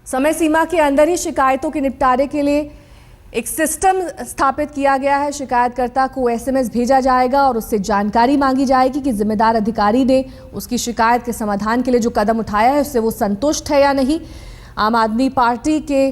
समय सीमा के अंदर ही शिकायतों के निपटारे के लिए एक सिस्टम स्थापित किया गया है। शिकायतकर्ता को एसएमएस भेजा जाएगा और उससे जानकारी मांगी जाएगी कि जिम्मेदार अधिकारी ने उसकी शिकायत के समाधान के लिए जो कदम उठाया है उससे वो संतुष्ट है या नहीं। आम आदमी पार्टी के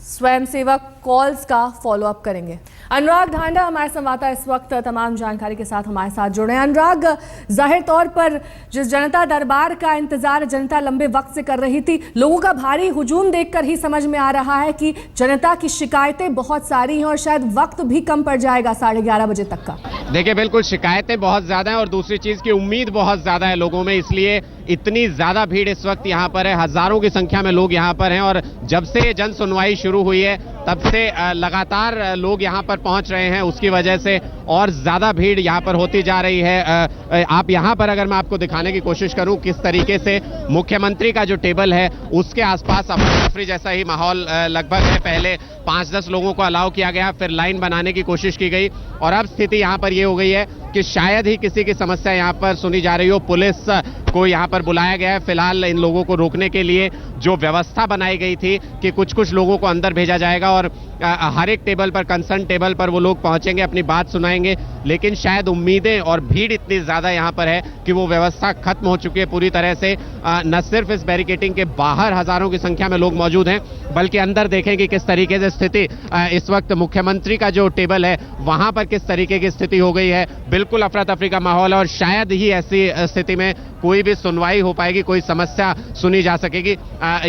स्वयंसेवक कॉल्स का फॉलोअप करेंगे। अनुराग ढांडा हमारे संवाददाता इस वक्त तमाम जानकारी के साथ हमारे साथ जुड़े हैं। अनुराग, जाहिर तौर पर जिस जनता दरबार का इंतजार जनता लंबे वक्त से कर रही थी, लोगों का भारी हुजूम देखकर ही समझ में आ रहा है कि जनता की शिकायतें बहुत सारी हैं और शायद वक्त भी कम पड़ जाएगा 11:30 बजे तक का। देखिए, बिल्कुल शिकायतें बहुत ज्यादा हैं और दूसरी चीज की उम्मीद बहुत ज्यादा है लोगों में, इसलिए इतनी ज्यादा भीड़ इस वक्त यहाँ पर है। हजारों की संख्या में लोग यहाँ पर हैं और जब से जन सुनवाई शुरू हुई है तब से लगातार लोग यहाँ पर पहुंच रहे हैं। उसकी वजह से और ज्यादा भीड़ यहाँ पर होती जा रही है। आप यहाँ पर अगर मैं आपको दिखाने की कोशिश करूं किस तरीके से मुख्यमंत्री का जो टेबल है उसके आसपास अफरा तफरी जैसा ही माहौल लगभग है। पहले 5-10 लोगों को अलाउ किया गया, फिर लाइन बनाने की कोशिश की गई और अब स्थिति यहाँ पर ये हो गई है कि शायद ही किसी की समस्या यहाँ पर सुनी जा रही हो। पुलिस को यहाँ पर बुलाया गया है फिलहाल इन लोगों को रोकने के लिए। जो व्यवस्था बनाई गई थी कि कुछ लोगों को अंदर भेजा जाएगा और हर एक टेबल पर, कंसर्न टेबल पर वो लोग पहुंचेंगे, अपनी बात सुनाएंगे, लेकिन शायद उम्मीदें और भीड़ इतनी ज्यादा यहाँ पर है कि वो व्यवस्था खत्म हो चुकी है पूरी तरह से। न सिर्फ इस बैरिकेडिंग के बाहर हजारों की संख्या में लोग मौजूद हैं, बल्कि अंदर देखें कि किस तरीके से स्थिति इस वक्त मुख्यमंत्री का जो टेबल है वहां पर किस तरीके की स्थिति हो गई है। बिल्कुल अफरा तफरी का माहौल है और शायद ही ऐसी स्थिति में कोई भी सुनवाई हो पाएगी, कोई समस्या सुनी जा सकेगी।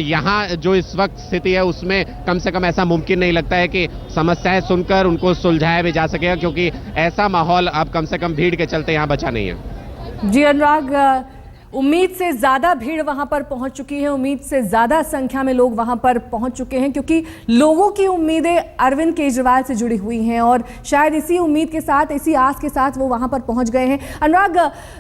यहाँ जो इस वक्त स्थिति है उसमें कम से कम ऐसा मुमकिन नहीं लगता है कि समस्याएं सुनकर उनको सुलझाया भी जा सकेगा, क्योंकि ऐसा माहौल अब कम से कम भीड़ के चलते यहाँ बचा नहीं है। जी अनुराग, उम्मीद से ज्यादा भीड़ वहां पर पहुंच चुकी है, उम्मीद से ज्यादा संख्या में लोग वहां पर पहुंच चुके हैं, क्योंकि लोगों की उम्मीदें अरविंद केजरीवाल से जुड़ी हुई हैं और शायद इसी उम्मीद के साथ, इसी आस के साथ वो वहां पर पहुंच गए हैं। अनुराग,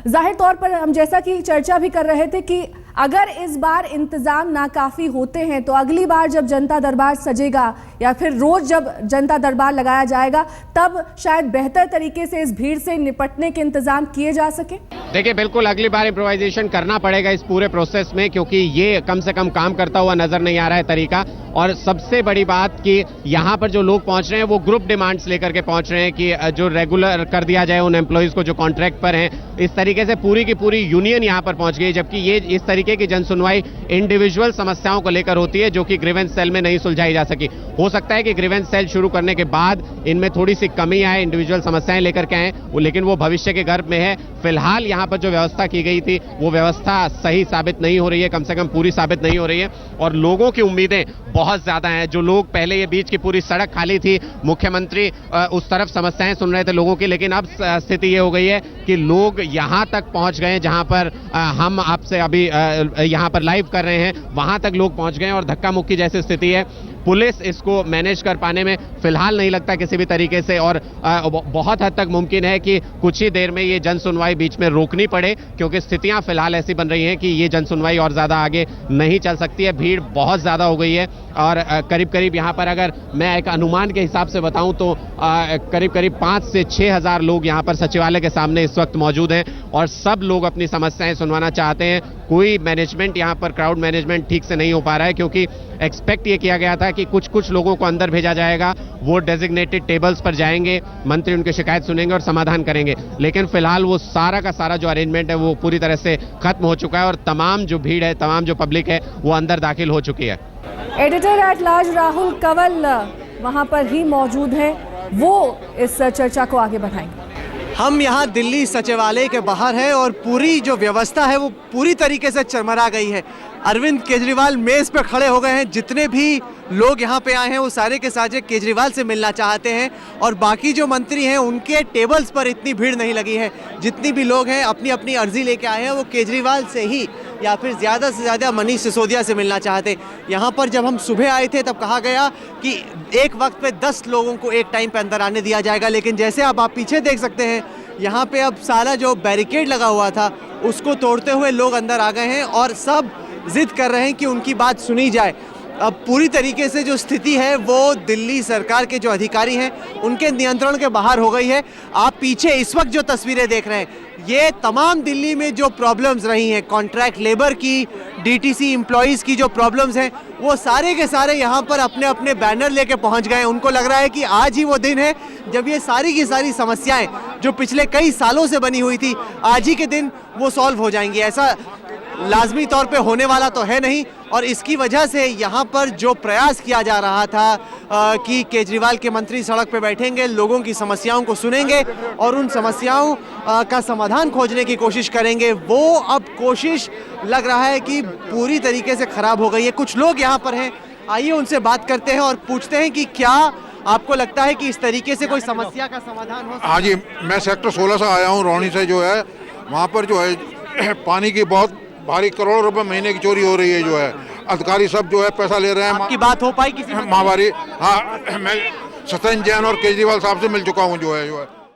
जाहिर तौर पर हम जैसा कि चर्चा भी कर रहे थे कि अगर इस बार इंतजाम नाकाफी होते हैं तो अगली बार जब जनता दरबार सजेगा या फिर रोज जब जनता दरबार लगाया जाएगा तब शायद बेहतर तरीके से इस भीड़ से निपटने के इंतजाम किए जा सके। देखिए, बिल्कुल अगली बार इम्प्रोवाइजेशन करना पड़ेगा इस पूरे प्रोसेस में, क्योंकि ये कम से कम काम करता हुआ नजर नहीं आ रहा है तरीका। और सबसे बड़ी बात कि यहाँ पर जो लोग पहुंच रहे हैं वो ग्रुप डिमांड्स लेकर के पहुंच रहे हैं कि जो रेगुलर कर दिया जाए उन एम्प्लॉइज को जो कॉन्ट्रैक्ट पर हैं। इस तरीके से पूरी की पूरी यूनियन यहाँ पर पहुंच गई, जबकि ये इस तरीके की जनसुनवाई इंडिविजुअल समस्याओं को लेकर होती है जो कि ग्रीवेंस सेल में नहीं सुलझाई जा सकी। हो सकता है कि ग्रीवेंस सेल शुरू करने के बाद इनमें थोड़ी सी कमी आए, इंडिविजुअल समस्याएं लेकर के आए, लेकिन वो भविष्य के गर्भ में है। फिलहाल यहाँ पर जो व्यवस्था की गई थी वो व्यवस्था सही साबित नहीं हो रही है, कम से कम पूरी साबित नहीं हो रही है और लोगों की उम्मीदें बहुत ज्यादा हैं। जो लोग पहले ये बीच की पूरी सड़क खाली थी, मुख्यमंत्री उस तरफ समस्याएं सुन रहे थे लोगों की, लेकिन अब स्थिति ये हो गई है कि लोग यहाँ तक पहुंच गए जहां पर हम आपसे अभी यहाँ पर लाइव कर रहे हैं, वहां तक लोग पहुंच गए और धक्का मुक्की जैसी स्थिति है। पुलिस इसको मैनेज कर पाने में फिलहाल नहीं लगता किसी भी तरीके से और बहुत हद तक मुमकिन है कि कुछ ही देर में ये जन सुनवाई बीच में रोकनी पड़े, क्योंकि स्थितियां फिलहाल ऐसी बन रही हैं कि ये जन सुनवाई और ज्यादा आगे नहीं चल सकती है। भीड़ बहुत ज्यादा हो गई है और करीब करीब यहाँ पर अगर मैं एक अनुमान के हिसाब से बताऊं तो करीब करीब 5 से 6 हज़ार लोग यहाँ पर सचिवालय के सामने इस वक्त मौजूद हैं और सब लोग अपनी समस्याएं सुनवाना चाहते हैं। कोई मैनेजमेंट यहाँ पर, क्राउड मैनेजमेंट ठीक से नहीं हो पा रहा है, क्योंकि एक्सपेक्ट ये किया गया था कि कुछ लोगों को अंदर भेजा जाएगा, वो डेजिग्नेटेड टेबल्स पर जाएंगे, मंत्री उनकी शिकायत सुनेंगे और समाधान करेंगे, लेकिन फिलहाल वो सारा का सारा जो अरेंजमेंट है वो पूरी तरह से खत्म हो चुका है और तमाम जो भीड़ है, तमाम जो पब्लिक है वो अंदर दाखिल हो चुकी है। Editor at large Rahul Kanwal वहां पर ही मौजूद है, वो इस चर्चा को आगे बढ़ाएंगे। हम यहाँ दिल्ली सचिवालय के बाहर हैं और पूरी जो व्यवस्था है वो पूरी तरीके से चरमरा गई है। अरविंद केजरीवाल मेज पर खड़े हो गए हैं। जितने भी लोग यहाँ पे आए हैं वो सारे के सारे केजरीवाल से मिलना चाहते हैं और बाकी जो मंत्री हैं उनके टेबल्स पर इतनी भीड़ नहीं लगी है। जितनी भी लोग हैं अपनी अपनी अर्जी लेके आए हैं वो केजरीवाल से ही या फिर ज़्यादा से ज़्यादा मनीष सिसोदिया से मिलना चाहते। यहाँ पर जब हम सुबह आए थे तब कहा गया कि एक वक्त पे 10 लोगों को एक टाइम पे अंदर आने दिया जाएगा, लेकिन जैसे अब आप पीछे देख सकते हैं यहाँ पे अब सारा जो बैरिकेड लगा हुआ था उसको तोड़ते हुए लोग अंदर आ गए हैं और सब जिद कर रहे हैं कि उनकी बात सुनी जाए। अब पूरी तरीके से जो स्थिति है वो दिल्ली सरकार के जो अधिकारी हैं उनके नियंत्रण के बाहर हो गई है। आप पीछे इस वक्त जो तस्वीरें देख रहे हैं ये तमाम दिल्ली में जो प्रॉब्लम्स रही हैं, कॉन्ट्रैक्ट लेबर की, डीटीसी एम्प्लॉइज़ की जो प्रॉब्लम्स हैं वो सारे के सारे यहाँ पर अपने अपने बैनर लेके पहुँच गए। उनको लग रहा है कि आज ही वो दिन है जब ये सारी की सारी समस्याएं जो पिछले कई सालों से बनी हुई थी, आज ही के दिन वो सॉल्व हो जाएंगी। ऐसा लाजमी तौर पे होने वाला तो है नहीं, और इसकी वजह से यहाँ पर जो प्रयास किया जा रहा था कि केजरीवाल के मंत्री सड़क पे बैठेंगे, लोगों की समस्याओं को सुनेंगे और उन समस्याओं का समाधान खोजने की कोशिश करेंगे, वो अब कोशिश लग रहा है कि पूरी तरीके से खराब हो गई है। कुछ लोग यहाँ पर हैं, आइए उनसे बात करते हैं और पूछते हैं कि क्या आपको लगता है कि इस तरीके से कोई समस्या का समाधान हो? हाँ जी, मैं सेक्टर 16 से आया हूँ, रोहनी से। जो है वहाँ पर जो है पानी की बहुत भारी करोड़ों रुपए महीने की चोरी हो रही है। जो है अधिकारी सब जो है पैसा ले रहे हैं। आपकी बात हो पाई किसी महामारी? हाँ, मैं सत्येंद्र जैन और केजरीवाल साहब से मिल चुका हूँ। जो है